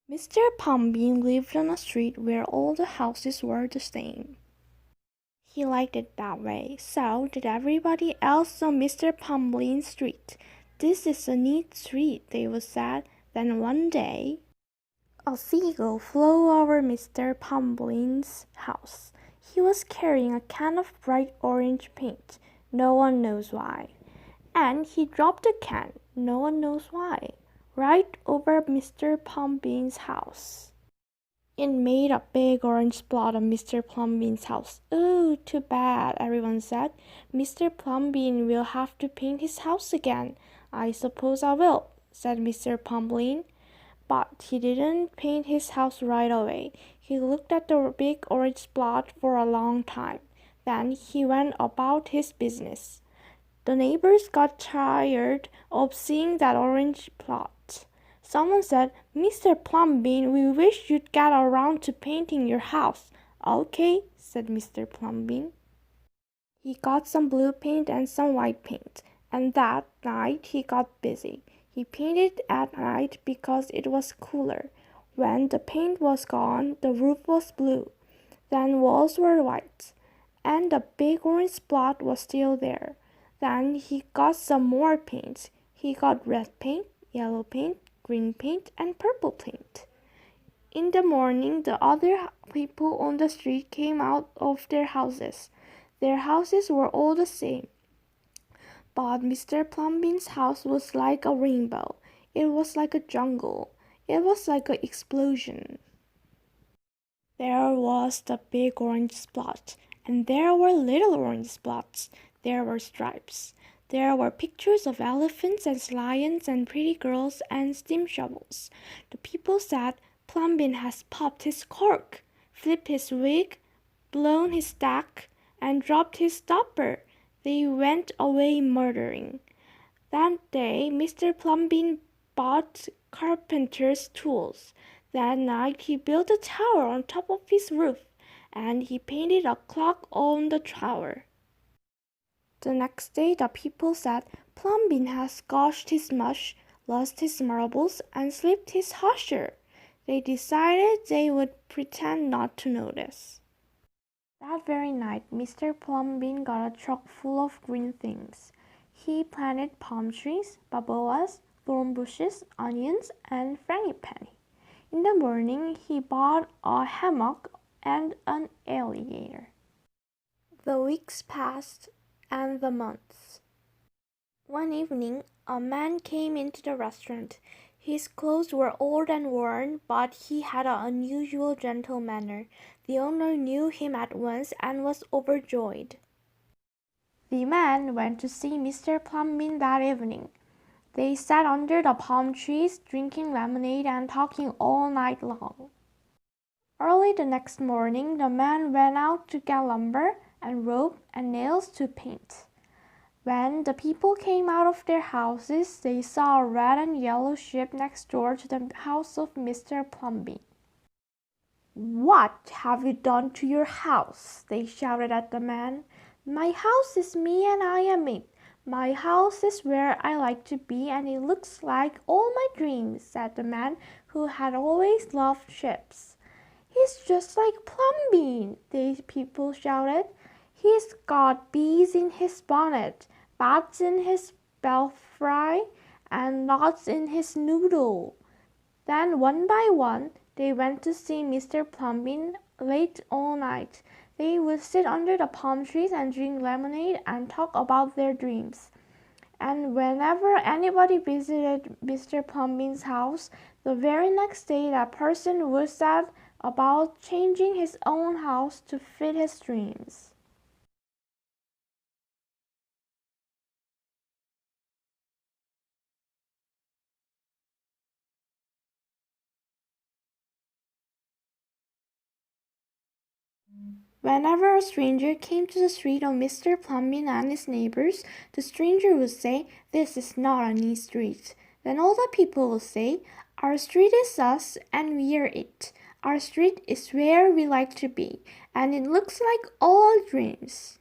Mr. Pumpkin lived on a street where all the houses were the same. He liked it that way, so did everybody else on Mr. Pumpkin's street. "This is a neat street," they would say. Then one day, a seagull flew over Mr. Pumpkin's house. He was carrying a can of bright orange paint. No one knows why. And he dropped the can. No one knows why. Right over Mr. Pumpkin's house. It made a big orange splot on Mr. Pumpkin's house. "Oh, too bad," everyone said. "Mr. Pumpkin will have to paint his house again." "I suppose I will," said Mr. Pumpkin. But he didn't paint his house right away. He looked at the big orange spot for a long time. Then he went about his business. The neighbors got tired of seeing that orange spot. Someone said, "Mr. Pumpkin, we wish you'd get around to painting your house." "Okay," said Mr. Pumpkin. He got some blue paint and some white paint, and that night he got busy. He painted at night because it was cooler. When the paint was gone, the roof was blue. Then walls were white, and the big orange spot was still there. Then he got some more paint. He got red paint, yellow paint, green paint, and purple paint. In the morning, the other people on the street came out of their houses. Their houses were all the same. But Mr. Pumpkin's house was like a rainbow. It was like a jungle. It was like an explosion. There was the big orange spot, and there were little orange spots. There were stripes. There were pictures of elephants and lions and pretty girls and steam shovels. The people said, "Pumpkin has popped his cork, flipped his wig, blown his stack, and dropped his stopper." They went away murdering. That day, Mr. Pumpkin bought carpenter's tools. That night, he built a tower on top of his roof, and he painted a clock on the tower. The next day, the people said, "Pumpkin has goshed his mush, lost his marbles, and slipped his hosher." They decided they would pretend not to notice. That very night, Mr. Pumpkin got a truck full of green things. He planted palm trees, baboas, thorn bushes, onions, and frangipani. In the morning, he bought a hammock and an alligator. The weeks passed, and the months. One evening, a man came into the restaurant. His clothes were old and worn, but he had an unusual gentle manner. The owner knew him at once and was overjoyed. The man went to see Mr. Pumpkin that evening. They sat under the palm trees, drinking lemonade and talking all night long. Early the next morning, the man went out to get lumber and rope and nails to paint. When the people came out of their houses, they saw a red and yellow ship next door to the house of Mr. Pumpkin. "What have you done to your house?" they shouted at the man. "My house is me and I am it. My house is where I like to be, and it looks like all my dreams," said the man who had always loved ships. "He's just like Pumpkin," the people shouted. "He's got bees in his bonnet, bats in his belfry, and knots in his noodle." Then one by one, they went to see Mr. Pumpkin late all night. They would sit under the palm trees and drink lemonade and talk about their dreams. And whenever anybody visited Mr. Pumpkin's house, the very next day that person would set about changing his own house to fit his dreams. Whenever a stranger came to the street of Mr. Pumpkin and his neighbors, the stranger would say, "This is not a neat street." Then all the people would say, "Our street is us, and we are it. Our street is where we like to be, and it looks like all our dreams."